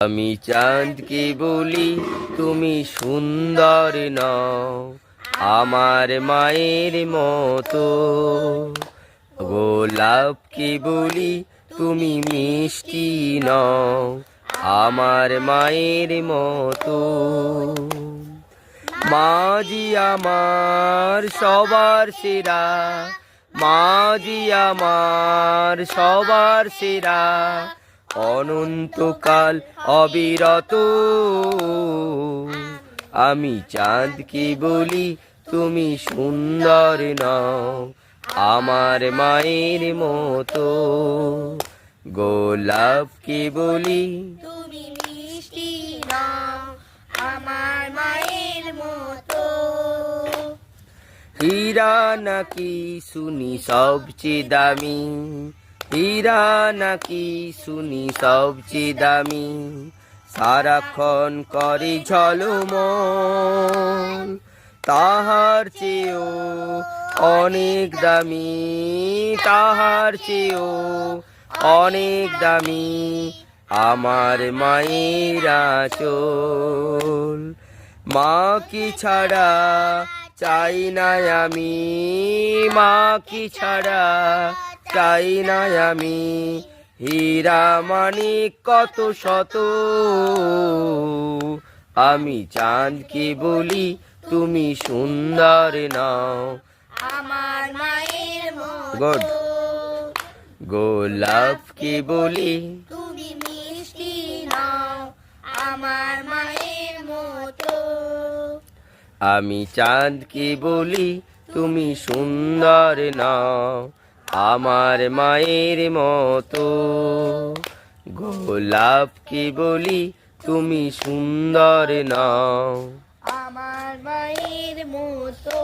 আমি চাঁদকে বলি তুমি সুন্দর নও আমার মায়ের মতো, গোলাপকে বলি তুমি মিষ্টি নও আমার মায়ের মতো। মাঝি আমার সবার সেরা, মাঝি আমার সবার সেরা, অনন্তকাল অবিরত। আমি চাঁদকে বলি তুমি সুন্দর নও আমার মায়ের মতো, গোলাপকে বলি তুমি মিষ্টি নও আমার মায়ের মতো। হীরা নাকি শুনি সবচেয়ে দামি, হীরা নাকি শুনি সবচেয়ে দামি, সারাক্ষণ করে ঝলমল, তাহার চেয়েও অনেক দামি, তাহার চেয়েও অনেক দামি আমার মায়ের আঁচল। মাকে ছাড়া চাই না আমি, মাকে ছাড়া চাই না আমি, হীরা মানিক কত শত। আমি চাঁদকে বলি তুমি সুন্দর নও আমার মায়ের গুড, মতো। গোলাপকে বলি তুমি মিষ্টি নও আমার মায়ের মতো। আমি চাঁদকে বলি তুমি সুন্দর নও আমার মায়ের মতো, গোলাপকে বলি তুমি সুন্দর নও আমার মায়ের মতো।